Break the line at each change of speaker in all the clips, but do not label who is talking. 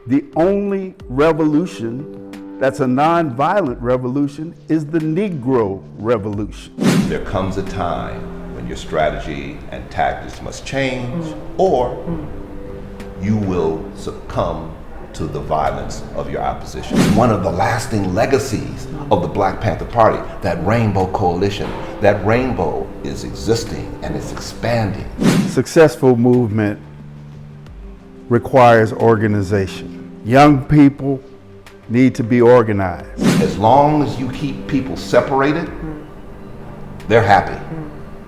The only revolution that's a nonviolent revolution is the Negro Revolution.
There comes a time when your strategy and tactics must change, or you will succumb to the violence of your opposition. One of the lasting legacies of the Black Panther Party, that rainbow coalition, that rainbow is existing and it's expanding.
Successful movement requires organization. Young people need to be organized.
As long as you keep people separated, they're happy.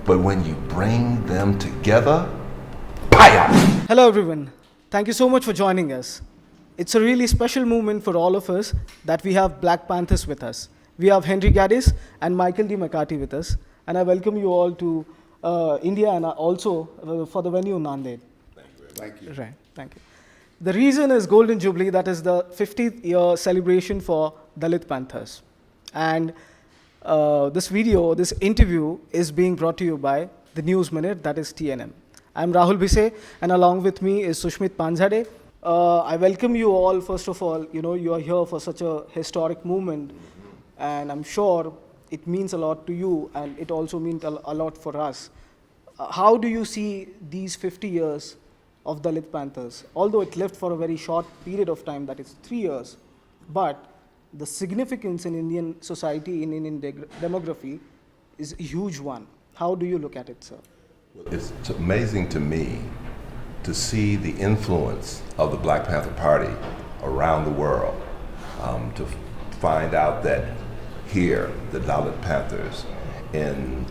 But when you bring them together, fire!
Hello everyone, thank you so much for joining us. It's a really special moment for all of us that we have Black Panthers with us. We have Gaddis and Michael McCarty with us, and I welcome you all to India and also for the venue Nanded.
Thank you.
Right, thank you. The reason is Golden Jubilee, that is the 50th year celebration for Dalit Panthers. And this interview is being brought to you by the News Minute, that is TNM. I'm Rahul Bhise, and along with me is Sushmit Panzare. I welcome you all. First of all, you are here for such a historic movement, and I'm sure it means a lot to you, and it also means a lot for us. How do you see these 50 years of Dalit Panthers? Although it lived for a very short period of time, that is 3 years, but the significance in Indian society, in Indian demography, is a huge one. How do you look at it, sir?
It's amazing to me to see the influence of the Black Panther Party around the world, to find out that here, the Dalit Panthers, in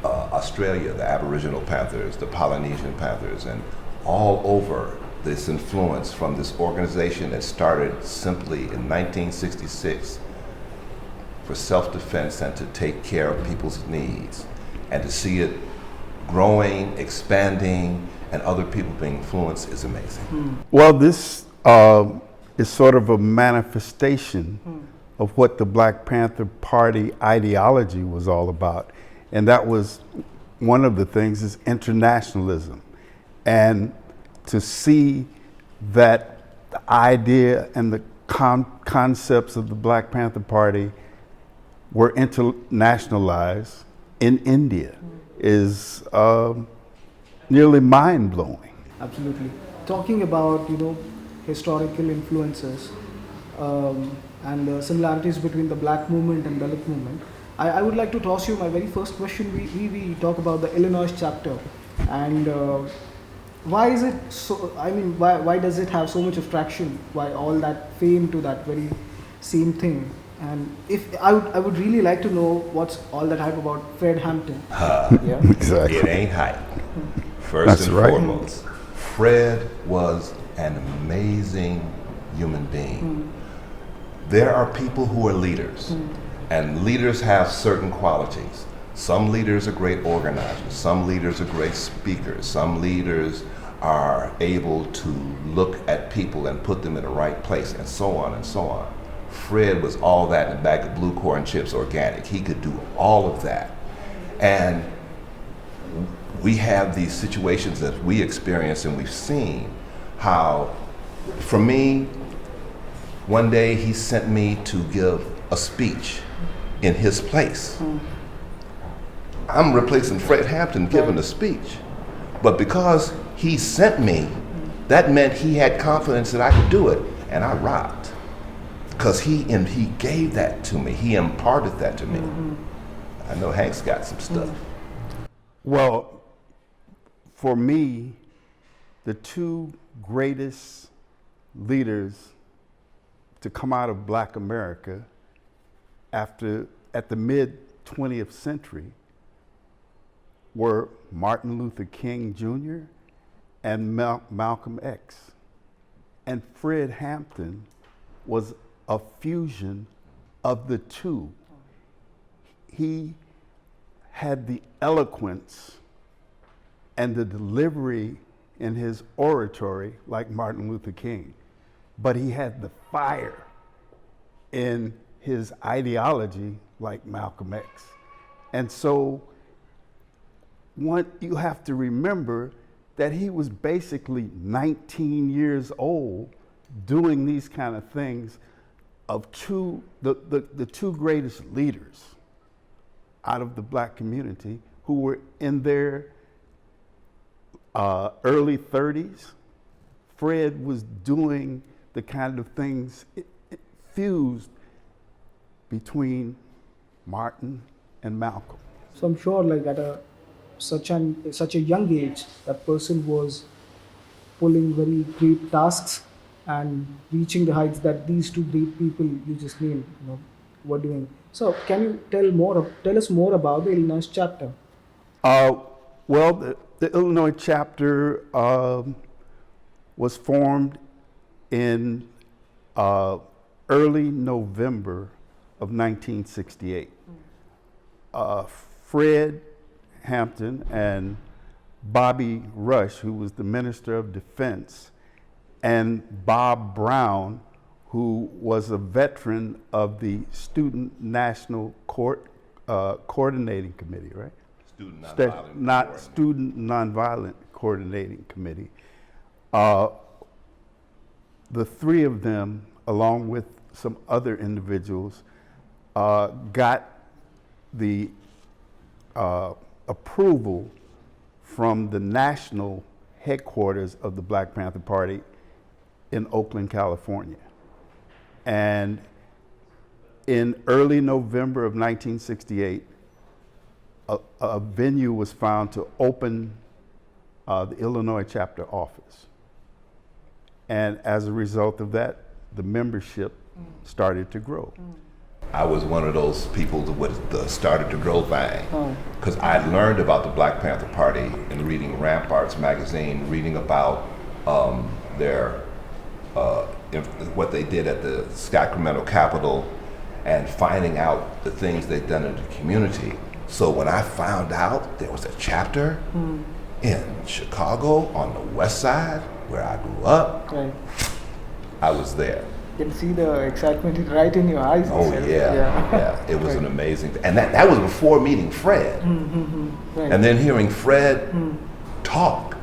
Australia, the Aboriginal Panthers, the Polynesian Panthers, and all over this influence from this organization that started simply in 1966 for self-defense and to take care of people's needs, and to see it growing, expanding, and other people being influenced is amazing.
Well, this is sort of a manifestation of what the Black Panther Party ideology was all about. And that was one of the things, is internationalism. And to see that the idea and the concepts of the Black Panther Party were internationalized in India is nearly mind-blowing.
Absolutely. Talking about historical influences and the similarities between the Black movement and Dalit movement, I would like to toss you my very first question. We talk about the Illinois chapter, and why is it so? I mean, why does it have so much of traction? Why all that fame to that very same thing? And if I would really like to know what's all that hype about Fred Hampton.
Yeah, exactly.
It ain't hype. First
That's
and
right.
foremost, Fred was an amazing human being. There are people who are leaders, and leaders have certain qualities. Some leaders are great organizers, some leaders are great speakers, some leaders are able to look at people and put them in the right place, and so on and so on. Fred was all that in a bag of blue corn chips organic. He could do all of that. And we have these situations that we experience, and we've seen how, for me, one day he sent me to give a speech in his place. I'm replacing Fred Hampton giving a speech. But because he sent me, that meant he had confidence that I could do it, and I rocked. Because he gave that to me, he imparted that to me. I know Hank's got some stuff.
Well, for me, the two greatest leaders to come out of Black America at the mid-20th century were Martin Luther King Jr. and Malcolm X. And Fred Hampton was a fusion of the two. He had the eloquence and the delivery in his oratory like Martin Luther King, but he had the fire in his ideology like Malcolm X. And so you have to remember that he was basically 19 years old doing these kind of things of the two greatest leaders out of the black community who were in their early 30s. Fred was doing the kind of things fused between Martin and Malcolm.
So I'm sure, like at such a young age, that person was pulling very great tasks and reaching the heights that these two great people you just named, were doing. So can you tell us more about the Illinois chapter?
Well, the Illinois chapter was formed in early November of 1968. Fred Hampton and Bobby Rush, who was the Minister of Defense, and Bob Brown, who was a veteran of the Student National Coordinating Committee, right? Student Nonviolent Coordinating Committee. The three of them, along with some other individuals, got the approval from the national headquarters of the Black Panther Party in Oakland, California. And in early November of 1968, a venue was found to open the Illinois chapter office. And as a result of that, the membership started to grow.
I was one of those people that was the started to grow thing, because I learned about the Black Panther Party in reading Ramparts magazine, reading about their what they did at the Sacramento Capitol, and finding out the things they'd done in the community. So when I found out there was a chapter in Chicago on the west side where I grew up, I was there.
You can see the excitement right in your eyes.
Oh yeah. It was an amazing thing. And that was before meeting Fred.
Right.
And then hearing Fred talk.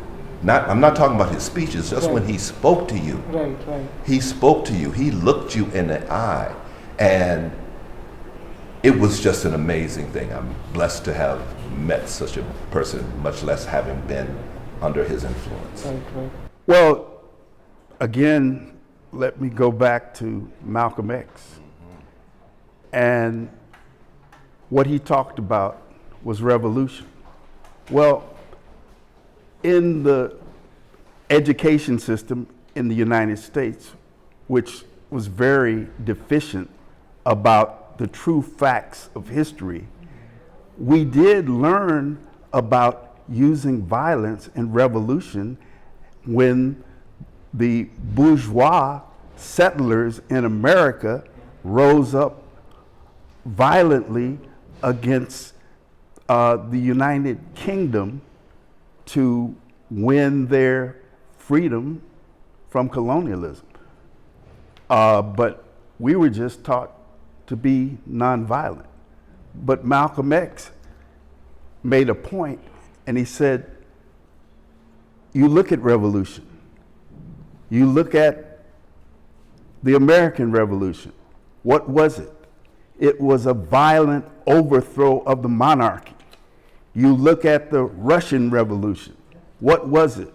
I'm not talking about his speeches, just when he spoke to you.
Right.
He spoke to you, he looked you in the eye, and it was just an amazing thing. I'm blessed to have met such a person, much less having been under his influence.
Right.
Well, again, let me go back to Malcolm X. And what he talked about was revolution. Well, in the education system in the United States, which was very deficient about the true facts of history, we did learn about using violence and revolution when the bourgeois settlers in America rose up violently against the United Kingdom to win their freedom from colonialism. But we were just taught to be nonviolent. But Malcolm X made a point, and he said, you look at revolution, you look at the American Revolution. What was it? It was a violent overthrow of the monarchy. You look at the Russian Revolution. What was it?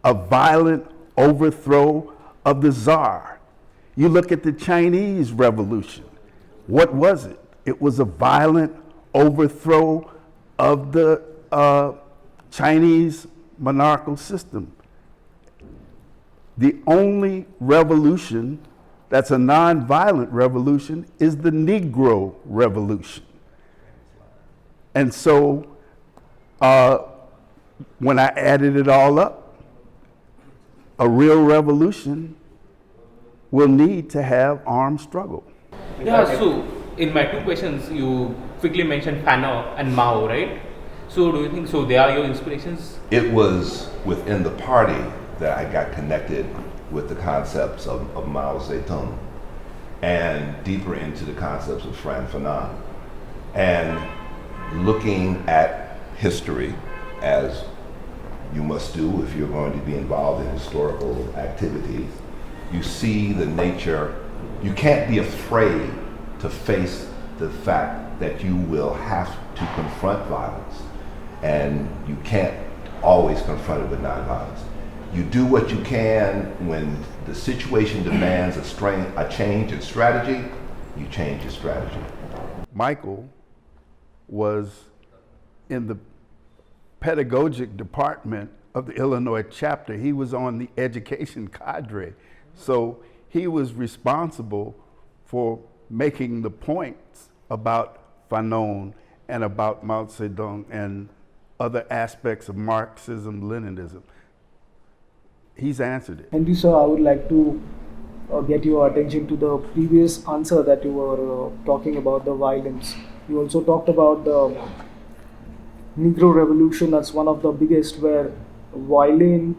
A violent overthrow of the Tsar. You look at the Chinese Revolution. What was it? It was a violent overthrow of the Chinese monarchical system. The only revolution that's a nonviolent revolution is the Negro Revolution. And so when I added it all up, a real revolution will need to have armed struggle.
Yeah, so in my two questions, you quickly mentioned Fana and Mao, right? So do you think so they are your inspirations?
It was within the party that I got connected with the concepts of Mao Zedong and deeper into the concepts of Frantz Fanon, and looking at history as you must do if you're going to be involved in historical activities, You see the nature. You can't be afraid to face the fact that you will have to confront violence, and you can't always confront it with nonviolence. You do what you can when the situation demands a change in strategy. You change your strategy.
Michael was in the pedagogic department of the Illinois chapter. He was on the education cadre. So he was responsible for making the points about Fanon and about Mao Zedong and other aspects of Marxism, Leninism. He's answered it.
Henry sir, I would like to get your attention to the previous answer that you were talking about the violence. You also talked about the Negro Revolution as one of the biggest, where violent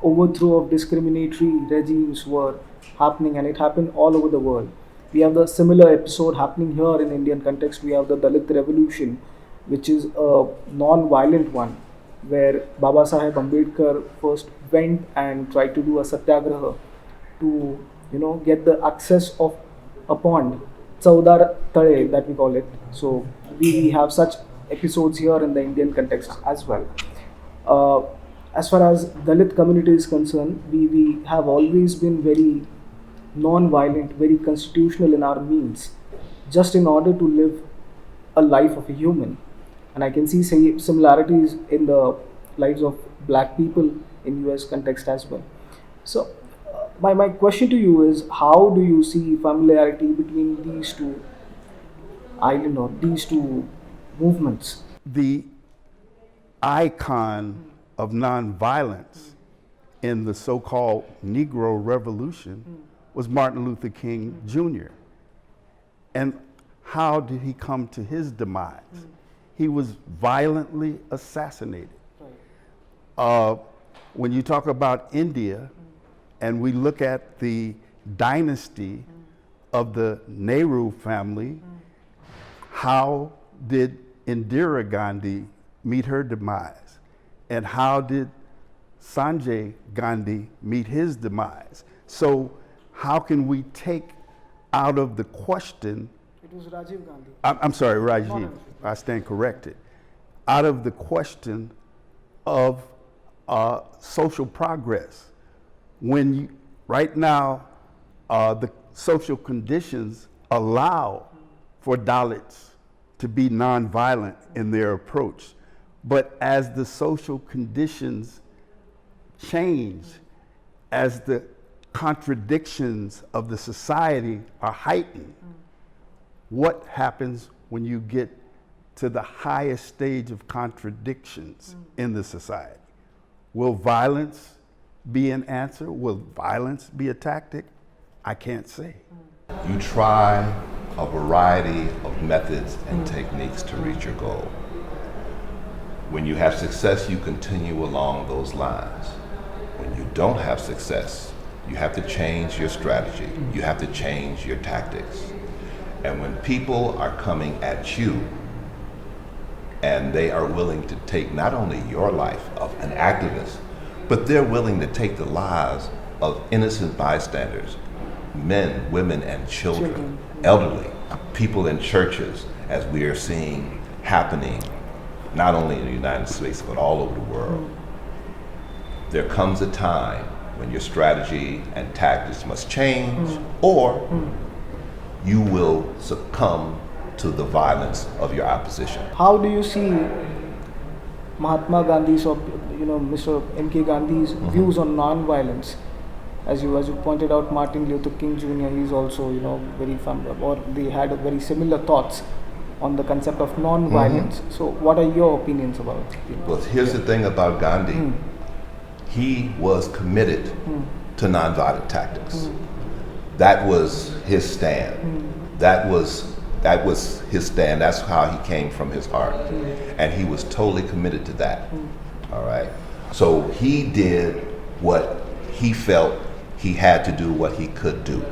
overthrow of discriminatory regimes were happening, and it happened all over the world. We have the similar episode happening here in Indian context. We have the Dalit Revolution, which is a non-violent one, where Baba Saheb Ambedkar first went and tried to do a satyagraha to, get the access of a pond, Chaudar Tale that we call it. So we have such episodes here in the Indian context as well. As far as Dalit community is concerned, we have always been very non-violent, very constitutional in our means, just in order to live a life of a human. And I can see similarities in the lives of black people in US context as well. So my question to you is, how do you see familiarity between these two islands or these two movements?
The icon of nonviolence in the so-called Negro Revolution was Martin Luther King Jr. And how did he come to his demise? He was violently assassinated. When you talk about India, and we look at the dynasty of the Nehru family, how did Indira Gandhi meet her demise? And how did Sanjay Gandhi meet his demise? So how can we take out of the question—
It was Rajiv Gandhi.
I'm sorry, Rajiv, I stand corrected. Out of the question of social progress, when right now the social conditions allow for Dalits to be nonviolent in their approach, but as the social conditions change, as the contradictions of the society are heightened, what happens when you get to the highest stage of contradictions in the society? Will violence be an answer? Will violence be a tactic? I can't say.
You try a variety of methods and techniques to reach your goal. When you have success, you continue along those lines. When you don't have success, you have to change your strategy. You have to change your tactics. And when people are coming at you and they are willing to take not only your life of an activist, but they're willing to take the lives of innocent bystanders, men, women, and children, elderly, people in churches, as we are seeing happening not only in the United States, but all over the world. There comes a time when your strategy and tactics must change, or you will succumb to the violence of your opposition.
How do you see Mahatma Gandhi's or Mr. M.K. Gandhi's views on non-violence? As you pointed out, Martin Luther King Jr. He's also very familiar, or they had very similar thoughts on the concept of non-violence. So, what are your opinions about it?
Well, here's the thing about Gandhi. He was committed to nonviolent tactics. That was his stand. That was his stand. That's how he came from his heart. And he was totally committed to that. All right. So he did what he felt he had to do, what he could do.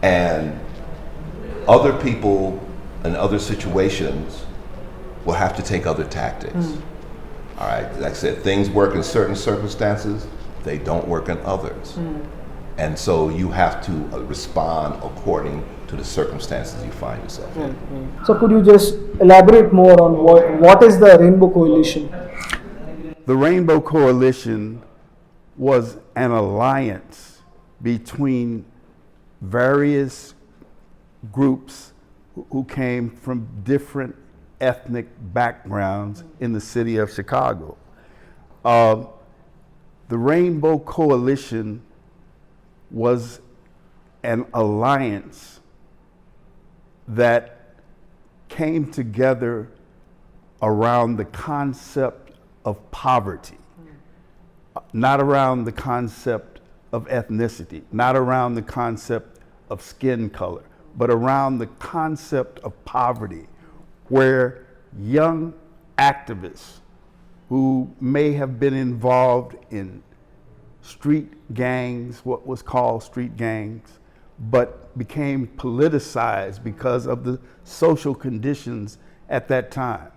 And other people in other situations will have to take other tactics. All right. Like I said, things work in certain circumstances, they don't work in others. And so you have to respond according to the circumstances you find yourself in.
So could you just elaborate more on what is the Rainbow Coalition?
The Rainbow Coalition was an alliance between various groups who came from different ethnic backgrounds in the city of Chicago. The Rainbow Coalition was an alliance that came together around the concept of poverty, not around the concept of ethnicity, not around the concept of skin color, but around the concept of poverty, where young activists who may have been involved in street gangs, what was called street gangs, but became politicized because of the social conditions at that time.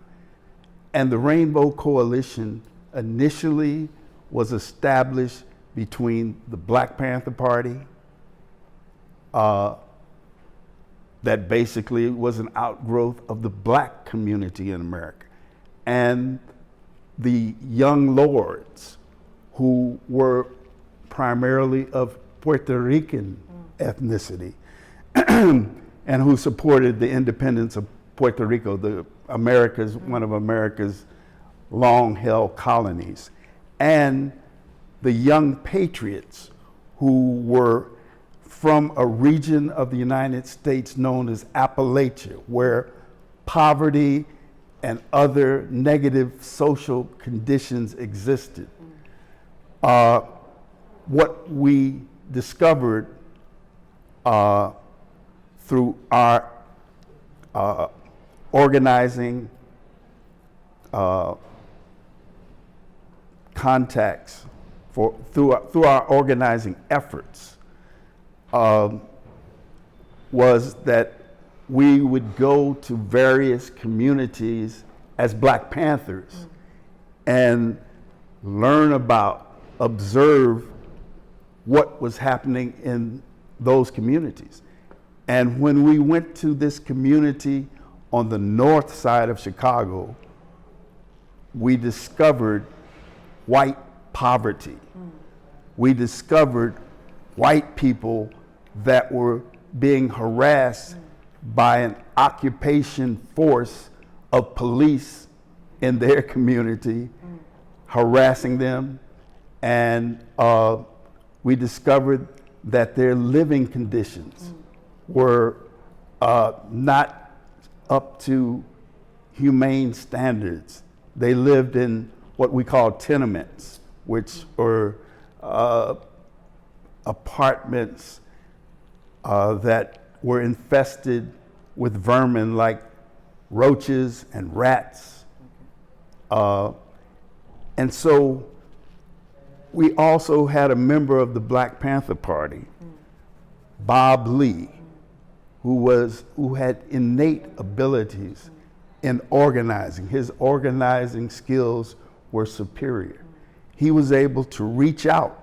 And the Rainbow Coalition initially was established between the Black Panther Party, that basically was an outgrowth of the black community in America, and the Young Lords, who were primarily of Puerto Rican ethnicity and who supported the independence of Puerto Rico, one of America's long-held colonies, and the Young Patriots, who were from a region of the United States known as Appalachia, where poverty and other negative social conditions existed. What we discovered through our organizing contacts, through our organizing efforts, was that we would go to various communities as Black Panthers and learn about, observe what was happening in those communities. And when we went to this community on the north side of Chicago, we discovered white poverty. We discovered white people that were being harassed by an occupation force of police in their community, harassing them. And we discovered that their living conditions were not up to humane standards. They lived in what we call tenements, which are apartments that were infested with vermin like roaches and rats. And so we also had a member of the Black Panther Party, Bob Lee, who had innate abilities in organizing. His organizing skills were superior. He was able to reach out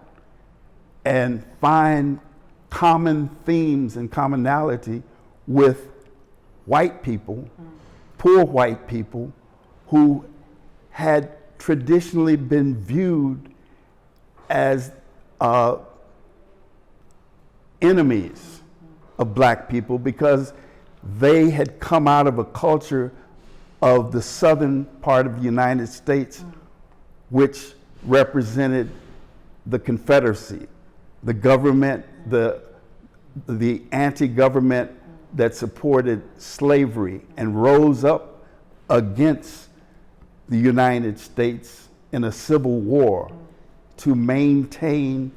and find common themes and commonality with white people, poor white people, who had traditionally been viewed as enemies of black people because they had come out of a culture of the southern part of the United States, which represented the Confederacy, the government, the anti-government that supported slavery and rose up against the United States in a civil war to maintain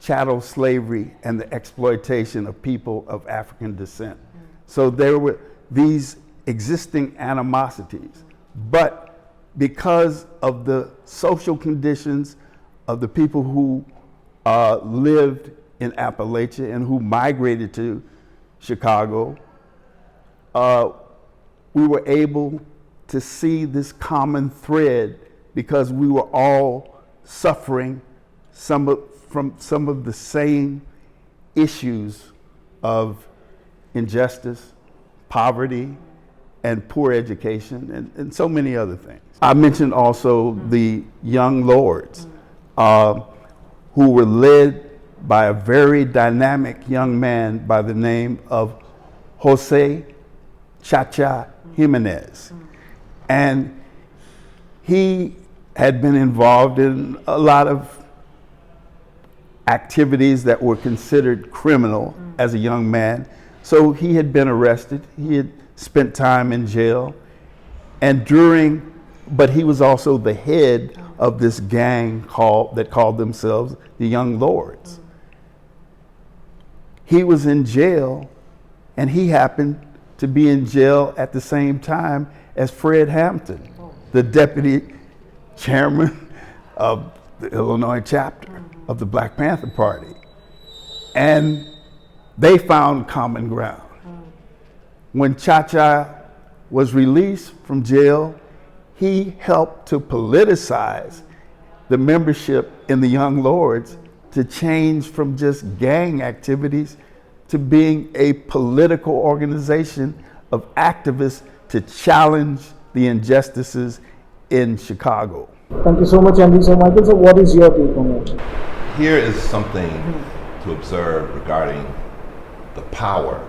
chattel slavery and the exploitation of people of African descent. So there were these existing animosities, but because of the social conditions of the people who lived in Appalachia and who migrated to Chicago, we were able to see this common thread because we were all suffering from some of the same issues of injustice, poverty, and poor education, and so many other things. I mentioned also the young lords who were led by a very dynamic young man by the name of Jose Chacha Jimenez. And he had been involved in a lot of activities that were considered criminal as a young man. So he had been arrested. He had spent time in jail. And but he was also the head of this gang that called themselves the Young Lords. He was in jail, and he happened to be in jail at the same time as Fred Hampton, the deputy chairman of the Illinois chapter of the Black Panther Party. And they found common ground. When Chacha was released from jail, he helped to politicize the membership in the Young Lords to change from just gang activities to being a political organization of activists to challenge the injustices in Chicago.
Thank you so much, Andy. So, Michael, so what is your take on it?
Here is something to observe regarding the power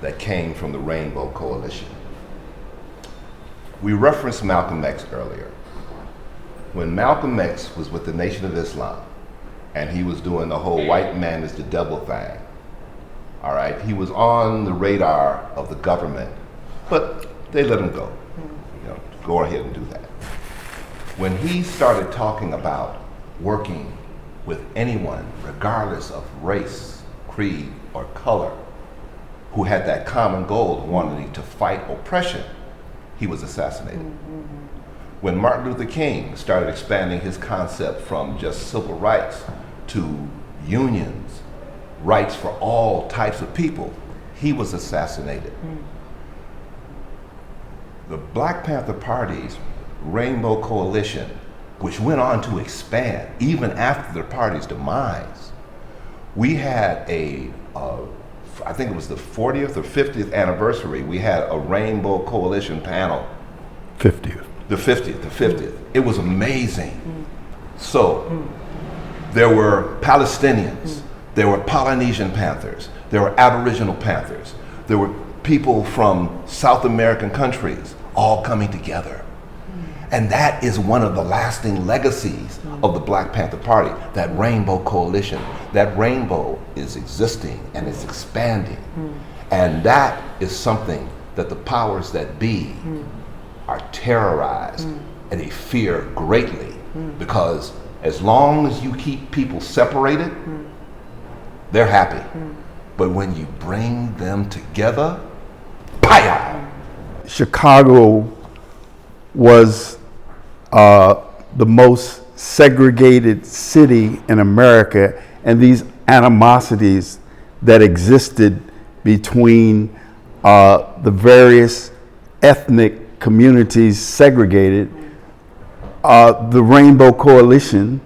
that came from the Rainbow Coalition. We referenced Malcolm X earlier. When Malcolm X was with the Nation of Islam and he was doing the whole white man is the devil thing, all right, he was on the radar of the government, but they let him go. Go ahead and do that. When he started talking about working with anyone, regardless of race, creed, or color, who had that common goal of wanting to fight oppression, he was assassinated. When Martin Luther King started expanding his concept from just civil rights to unions, rights for all types of people, he was assassinated. The Black Panther Party's Rainbow Coalition, which went on to expand even after the party's demise, we had I think it was the 40th or 50th anniversary, we had a Rainbow Coalition panel.
50th.
The 50th. It was amazing. So there were Palestinians, there were Polynesian Panthers, there were Aboriginal Panthers, there were people from South American countries all coming together. And that is one of the lasting legacies of the Black Panther Party, that Rainbow Coalition. That rainbow is existing and it's expanding. And that is something that the powers that be are terrorized and they fear greatly, because as long as you keep people separated, they're happy. But when you bring them together, pow!
Chicago was the most segregated city in America, and these animosities that existed between the various ethnic communities segregated, the Rainbow Coalition,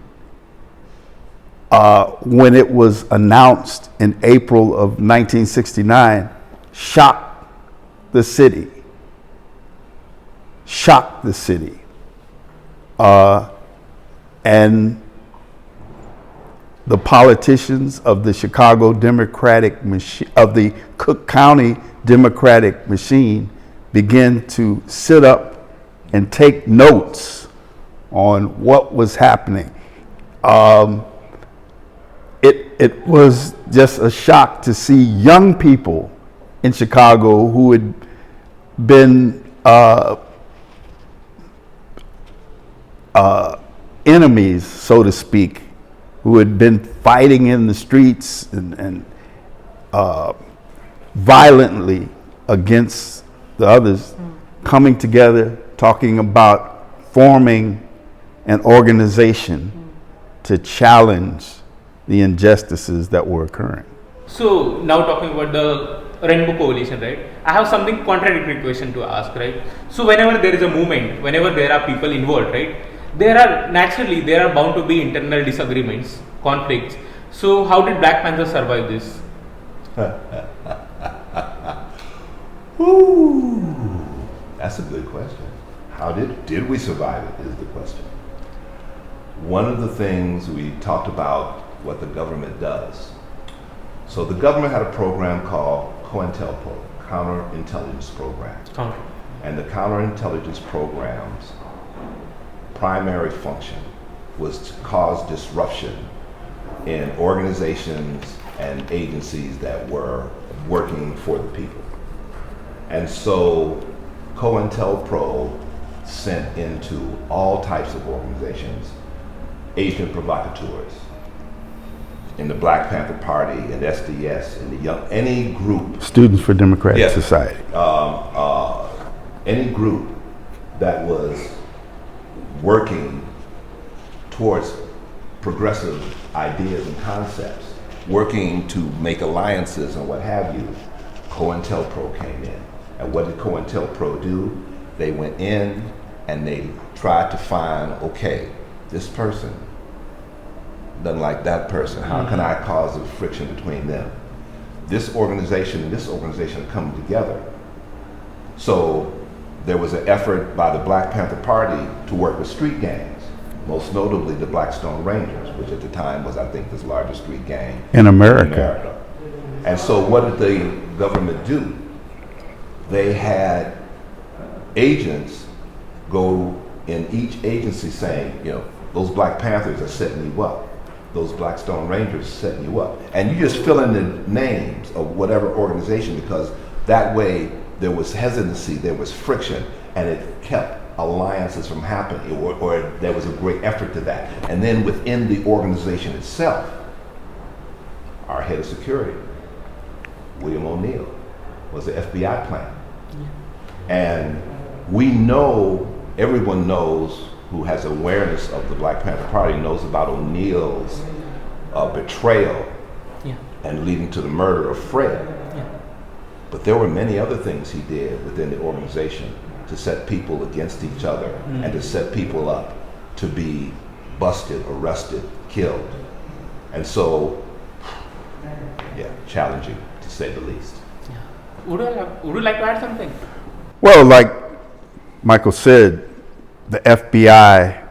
when it was announced in April of 1969, shocked the city. And the politicians of the Chicago Democratic machine, of the Cook County Democratic machine, began to sit up and take notes on what was happening. It was just a shock to see young people in Chicago who had been enemies, so to speak, who had been fighting in the streets and violently against the others, coming together, talking about forming an organization to challenge the injustices that were occurring.
So now talking about the Rainbow Coalition, right? I have something contradictory question to ask, right? So whenever there is a movement, whenever there are people involved, right? there are bound to be internal disagreements, conflicts. So how did Black Panthers survive this?
Ooh, that's a good question. How did we survive it is the question. One of the things we talked about what the government does. So the government had a program called COINTELPRO, Counterintelligence Program.
Counter.
And the counterintelligence program's primary function was to cause disruption in organizations and agencies that were working for the people. And so COINTELPRO sent into all types of organizations agent provocateurs in the Black Panther Party, in SDS, in the young, any group.
Students for Democratic
Yes.
Society.
Any group that was working towards progressive ideas and concepts, working to make alliances and what have you, COINTELPRO came in. And what did COINTELPRO do? They went in and they tried to find, okay, this person doesn't like that person. How can I cause a friction between them? This organization and this organization are coming together. So there was an effort by the Black Panther Party to work with street gangs, most notably the Blackstone Rangers, which at the time was, I think, the largest street gang
In America.
And so what did the government do? They had agents go in each agency saying, you know, those Black Panthers are setting you up. Those Blackstone Rangers are setting you up. And you just fill in the names of whatever organization, because that way there was hesitancy, there was friction, and it kept alliances from happening, or there was a great effort to that. And then within the organization itself, our head of security, William O'Neill, was the FBI plan. And we know, everyone knows, who has awareness of the Black Panther Party knows about O'Neill's betrayal and leading to the murder of Fred. But there were many other things he did within the organization to set people against each other and to set people up to be busted, arrested, killed. And so, yeah, challenging to say the least.
Would you like to add something?
Well, like Michael said, the FBI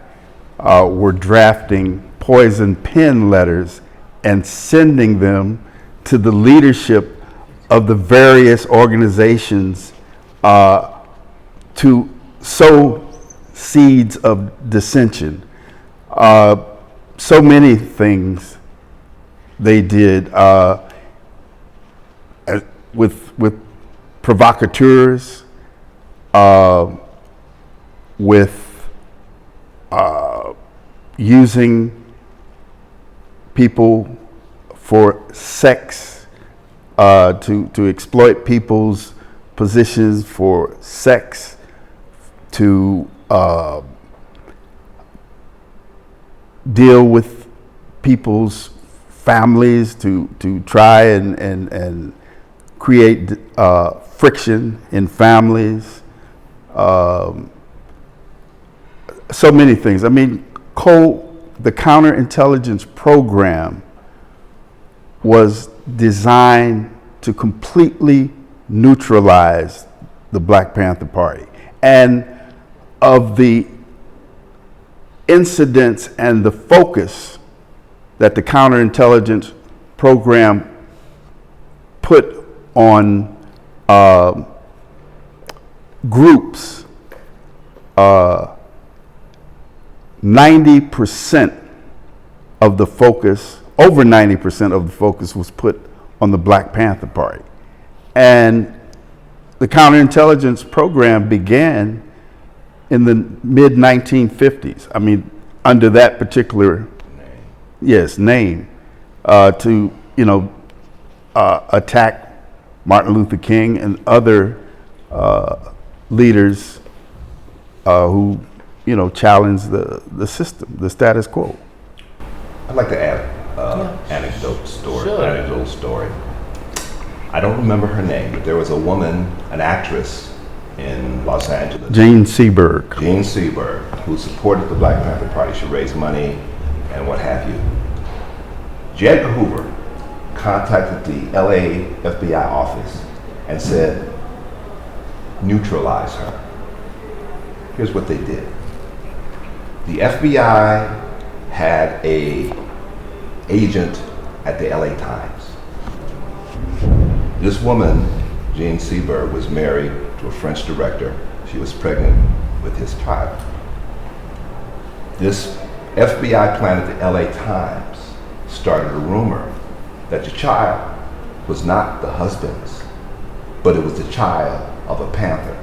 were drafting poison pen letters and sending them to the leadership of the various organizations to sow seeds of dissension. So many things they did with provocateurs, with using people for sex, to exploit people's positions for sex, to deal with people's families, to try and create friction in families. So many things. I mean, the counterintelligence program was designed to completely neutralize the Black Panther Party. And of the incidents and the focus that the counterintelligence program put on groups, 90% of the focus, over 90% of the focus was put on the Black Panther Party. And the counterintelligence program began in the mid-1950s. I mean, under that particular name, to, you know, attack Martin Luther King and other leaders who, you know, challenged the system, the status quo.
I'd like to add anecdotal story. I don't remember her name, but there was a woman, an actress, in Los Angeles.
Gene Seberg.
Gene Seberg, who supported the Black Panther Party, should raise money and what have you. J. Edgar Hoover contacted the LA FBI office and said, neutralize her. Here's what they did. The FBI had a agent at the LA Times. This woman, Jean Seberg, was married to a French director. She was pregnant with his child. This FBI plant at the LA Times started a rumor that the child was not the husband's, but it was the child of a Panther.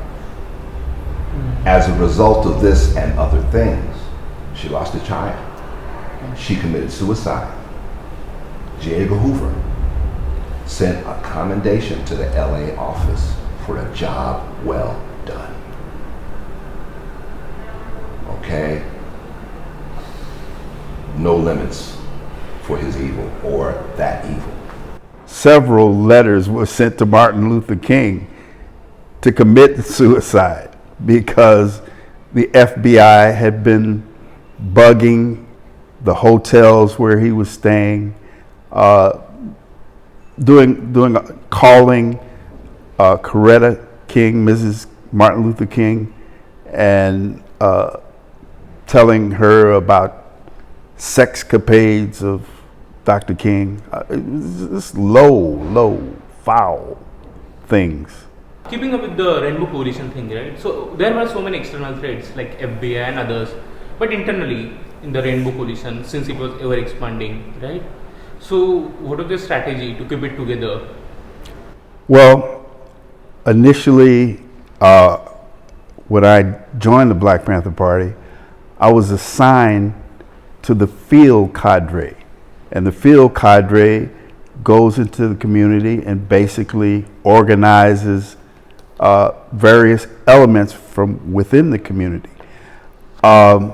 As a result of this and other things, she lost a child. She committed suicide. J. Edgar Hoover sent a commendation to the LA office for a job well done. Okay? No limits for his evil or that evil.
Several letters were sent to Martin Luther King to commit suicide because the FBI had been bugging the hotels where he was staying, calling Coretta King, Mrs. Martin Luther King, and telling her about sexcapades of Dr. King. It was just low, foul things.
Keeping up with the Rainbow Coalition thing, right? So there were so many external threats like FBI and others, but internally in the Rainbow Coalition, since it was ever expanding, right? So what was the strategy to keep it together?
Well, initially, when I joined the Black Panther Party, I was assigned to the field cadre. And the field cadre goes into the community and basically organizes various elements from within the community. And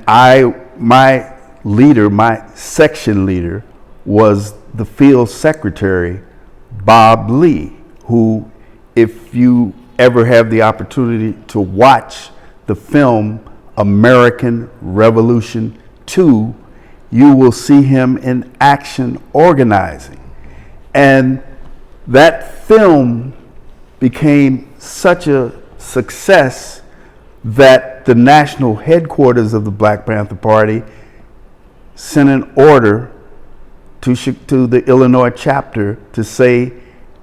my leader, my section leader, was the field secretary, Bob Lee, who, if you ever have the opportunity to watch the film American Revolution 2, you will see him in action organizing. And that film became such a success that the national headquarters of the Black Panther Party sent an order to the Illinois chapter to say,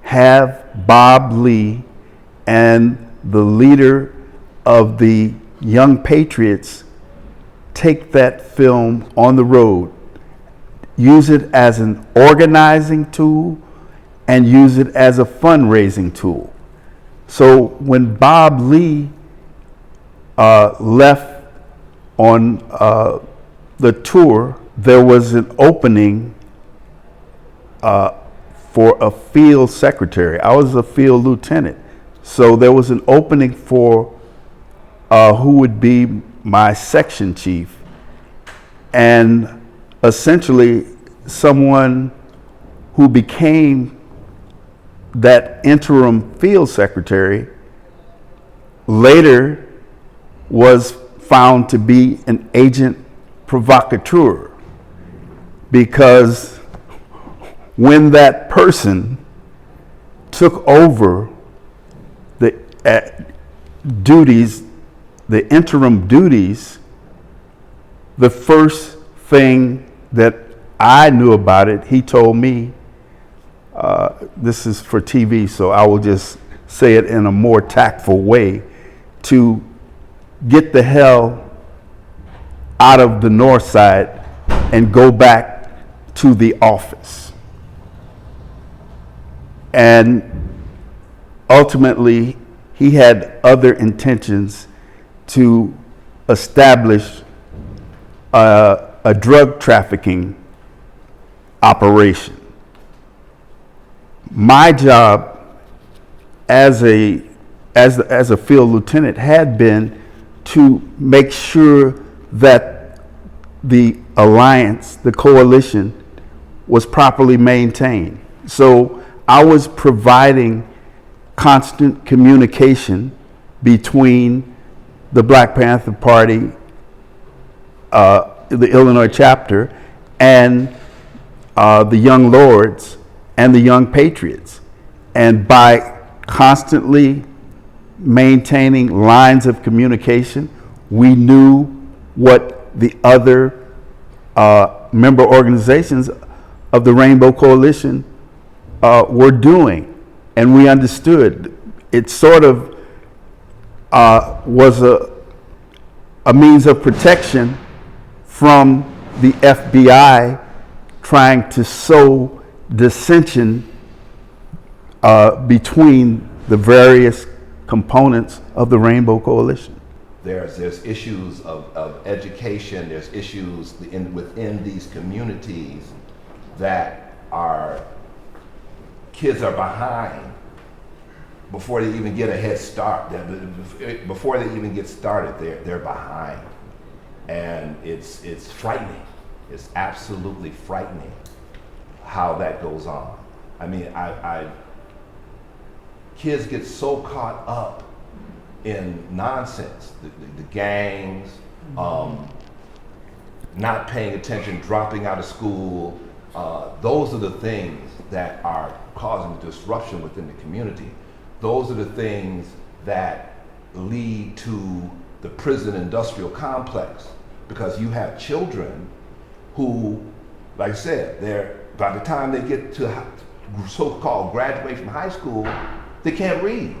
have Bob Lee and the leader of the Young Patriots take that film on the road, use it as an organizing tool, and use it as a fundraising tool. So when Bob Lee left on the tour, there was an opening for a field secretary. I was a field lieutenant. So there was an opening for who would be my section chief, and essentially someone who became that interim field secretary later was found to be an agent provocateur, because when that person took over the duties, the interim duties, the first thing that I knew about it, he told me, this is for TV, so I will just say it in a more tactful way, to get the hell out of the north side and go back to the office. And ultimately, he had other intentions to establish a drug trafficking operation. My job as a field lieutenant had been to make sure that the alliance, the coalition, was properly maintained. So I was providing constant communication between the Black Panther Party, the Illinois chapter, and the Young Lords and the Young Patriots. And by constantly maintaining lines of communication, we knew what the other member organizations of the Rainbow Coalition were doing. And we understood. It sort of was a means of protection from the FBI trying to sow dissension between the various components of the Rainbow Coalition.
There's issues of education, there's issues within these communities that kids are behind before they even get a head start. Before they even get started, they're behind. And it's frightening. It's absolutely frightening how that goes on. I mean, kids get so caught up in nonsense, the gangs, not paying attention, dropping out of school. Those are the things that are causing disruption within the community. Those are the things that lead to the prison industrial complex, because you have children who, like I said, by the time they get to so-called graduate from high school, they can't read,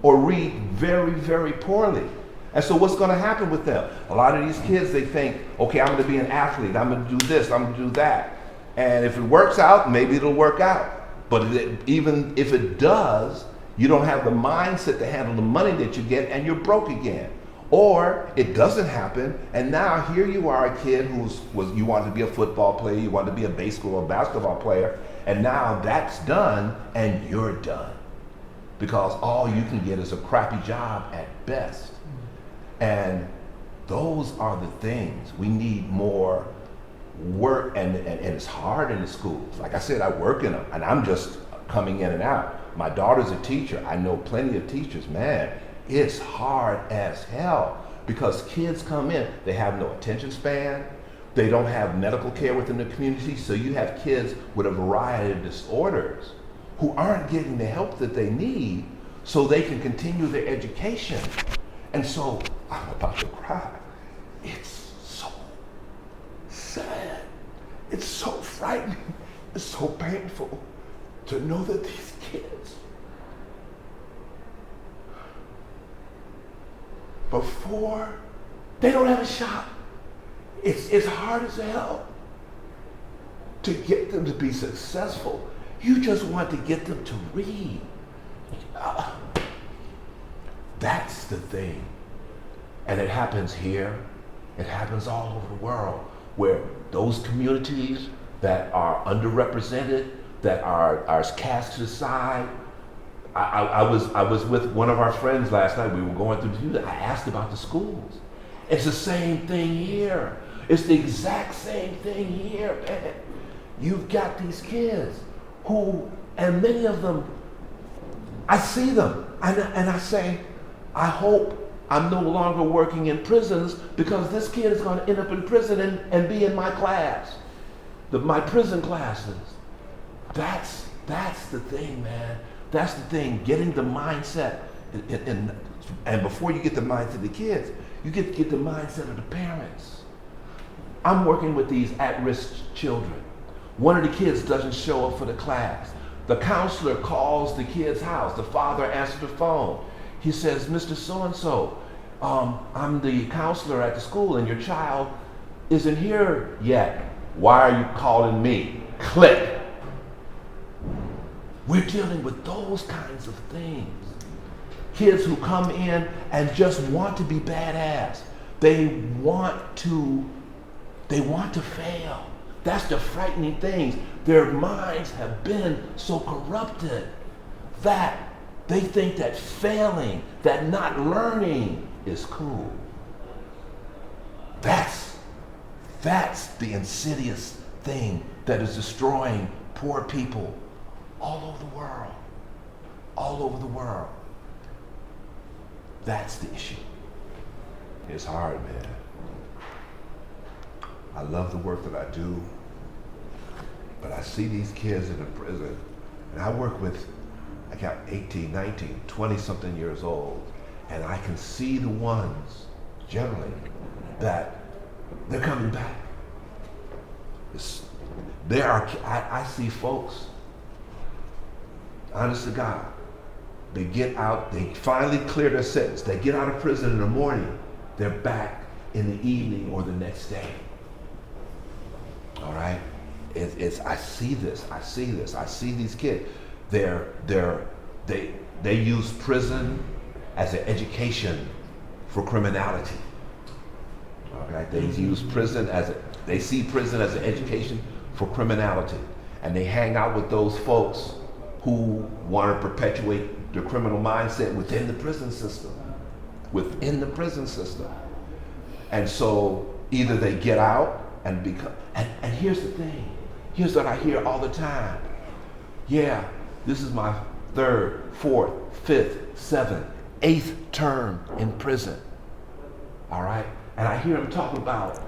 or read very, very poorly. And so what's going to happen with them? A lot of these kids, they think, okay, I'm going to be an athlete, I'm going to do this, I'm going to do that. And if it works out, maybe it'll work out. But even if it does, you don't have the mindset to handle the money that you get, and you're broke again. Or it doesn't happen, and now here you are, a kid you wanted to be a football player, you wanted to be a baseball or basketball player, and now that's done, and you're done. Because all you can get is a crappy job at best. And those are the things. We need more work, and it's hard in the schools. Like I said, I work in them, and I'm just coming in and out. My daughter's a teacher. I know plenty of teachers. Man, it's hard as hell, because kids come in, they have no attention span, they don't have medical care within the community, so you have kids with a variety of disorders who aren't getting the help that they need so they can continue their education. And so, I'm about to cry. It's so sad. It's so frightening. It's so painful to know that these kids, before, they don't have a shot. It's hard as hell to get them to be successful. You just want to get them to read. That's the thing. And it happens here. It happens all over the world, where those communities that are underrepresented, that are cast to the side. I was with one of our friends last night. We were going through the news. I asked about the schools. It's the same thing here. It's the exact same thing here, man. You've got these kids who, and many of them, I see them, and I say, I hope I'm no longer working in prisons, because this kid is going to end up in prison and be in my class, my prison classes. That's the thing, man. That's the thing, getting the mindset, and before you get the mindset of the kids, you get the mindset of the parents. I'm working with these at-risk children. One of the kids doesn't show up for the class. The counselor calls the kid's house. The father answers the phone. He says, Mr. So-and-so, I'm the counselor at the school, and your child isn't here yet. Why are you calling me? Click. We're dealing with those kinds of things. Kids who come in and just want to be badass. They want to fail. That's the frightening thing. Their minds have been so corrupted that they think that failing, that not learning is cool. That's the insidious thing that is destroying poor people all over the world. all over the world. That's the issue. It's hard, man. I love the work that I do, but I see these kids in the prison, and I work with, I got 18, 19, 20 something years old, and I can see the ones, generally, that they're coming back. I see folks, honest to God, they get out, they finally clear their sentence, they get out of prison in the morning, they're back in the evening or the next day. All right? I see this, I see these kids. They use prison as an education for criminality. All right? They use prison they see prison as an education for criminality. And they hang out with those folks who want to perpetuate the criminal mindset within the prison system. Within the prison system. And so either they get out and become, and here's the thing. Here's what I hear all the time. Yeah, this is my 3rd, 4th, 5th, 7th, 8th term in prison. All right? And I hear them talk about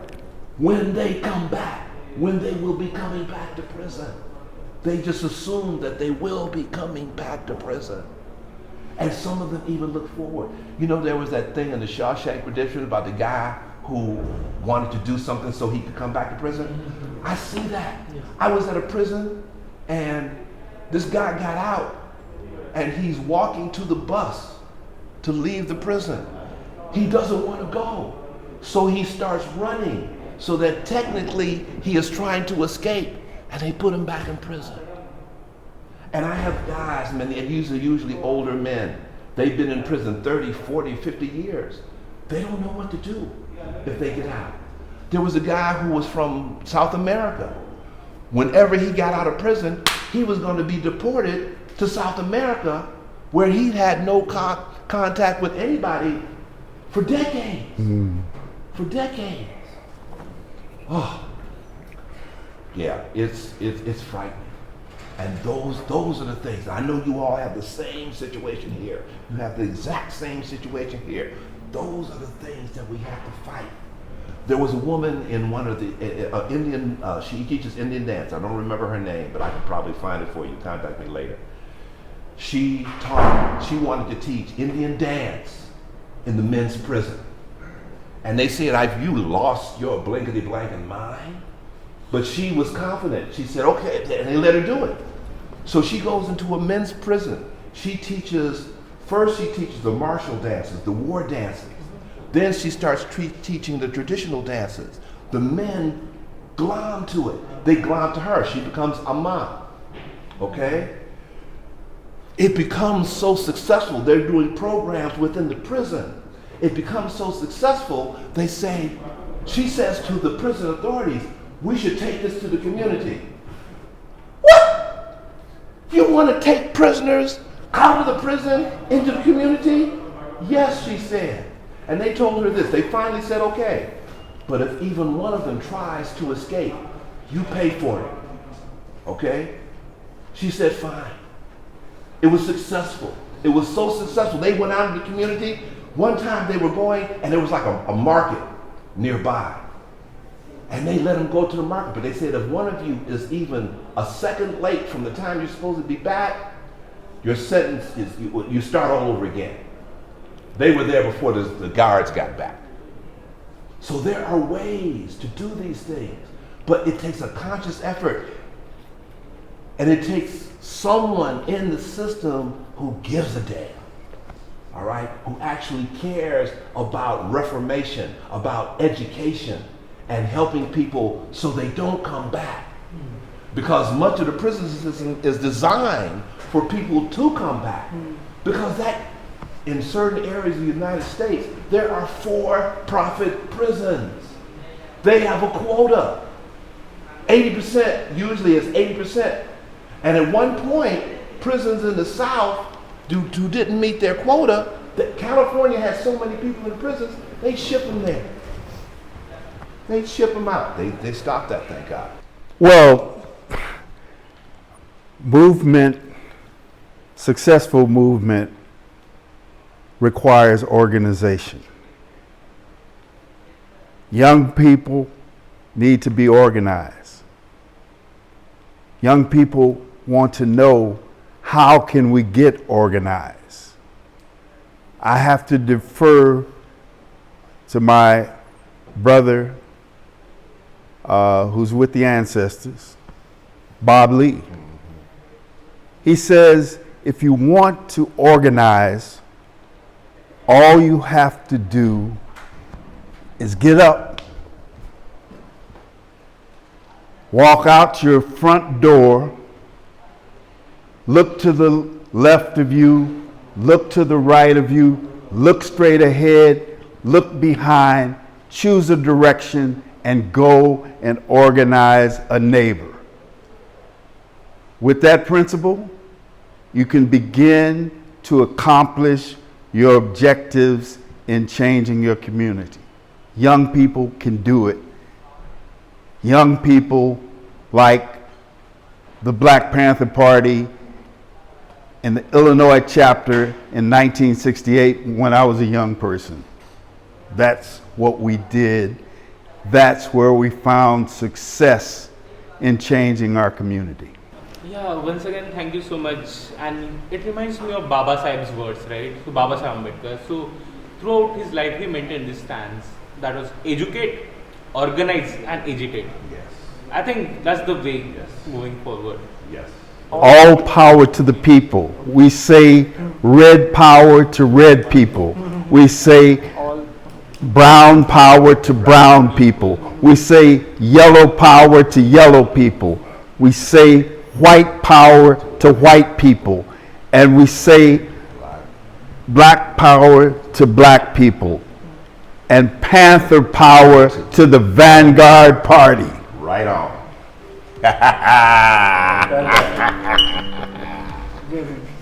when they come back, when they will be coming back to prison. They just assume that they will be coming back to prison. And some of them even look forward. You know, there was that thing in the Shawshank Redemption about the guy who wanted to do something so he could come back to prison. I see that. I was at a prison and this guy got out and he's walking to the bus to leave the prison. He doesn't want to go. So he starts running so that technically he is trying to escape, and they put him back in prison. And I have guys, man, they're usually older men. They've been in prison 30, 40, 50 years. They don't know what to do if they get out. There was a guy who was from South America. Whenever he got out of prison, he was going to be deported to South America, where he had no contact with anybody for decades. For decades. Oh, yeah, it's frightening. And those are the things. I know you all have the same situation here. You have the exact same situation here. Those are the things that we have to fight. There was a woman in one of the Indian, she teaches Indian dance. I don't remember her name, but I can probably find it for you. Contact me later. She wanted to teach Indian dance in the men's prison. And they said, have you lost your blankety-blanket mind? But she was confident. She said, okay, and they let her do it. So she goes into a men's prison. First she teaches the martial dances, the war dances. Then she starts teaching the traditional dances. The men glom to it. They glom to her. She becomes a mom. Okay? It becomes so successful. They're doing programs within the prison. It becomes so successful, she says to the prison authorities, we should take this to the community. What? You want to take prisoners out of the prison into the community? Yes, she said. And they told her this. They finally said, okay, but if even one of them tries to escape, you pay for it. Okay? She said, fine. It was successful. It was so successful. They went out in the community. One time they were going, and there was like a market nearby. And they let them go to the market, but they said if one of you is even a second late from the time you're supposed to be back, your sentence is, you start all over again. They were there before the guards got back. So there are ways to do these things, but it takes a conscious effort, and it takes someone in the system who gives a damn. All right, who actually cares about reformation, about education, and helping people so they don't come back. Because much of the prison system is designed for people to come back. Because that, in certain areas of the United States, there are for-profit prisons. They have a quota. 80%, usually it's 80%. And at one point, prisons in the South who didn't meet their quota, that California has so many people in prisons, they ship them there. They ship them out. They stopped that, thank God.
Well, movement successful movement requires organization. Young people need to be organized. Young people want to know, how can we get organized? I have to defer to my brother who's with the ancestors, Bob Lee. He says, if you want to organize, all you have to do is get up, walk out your front door, look to the left of you, look to the right of you, look straight ahead, look behind, choose a direction, and go and organize a neighbor. With that principle, you can begin to accomplish your objectives in changing your community. Young people can do it. Young people like the Black Panther Party in the Illinois chapter in 1968 when I was a young person. That's what we did. That's where we found success in changing our community.
Yeah, once again, thank you so much. And it reminds me of Baba Sahib's words, right? So Baba Sahib Ambedkar. So throughout his life, he maintained this stance that was educate, organize, and agitate.
Yes.
I think that's the way
Yes.
moving forward.
Yes.
All power to the people. We say red power to red people. We say brown power to brown people. We say yellow power to yellow people. We say white power to white people. And we say black power to black people. And Panther power to the Vanguard Party.
Right on.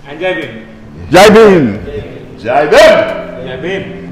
And Jai Bhim.
Jai Bhim.
Jai Bhim.
Jai Bhim.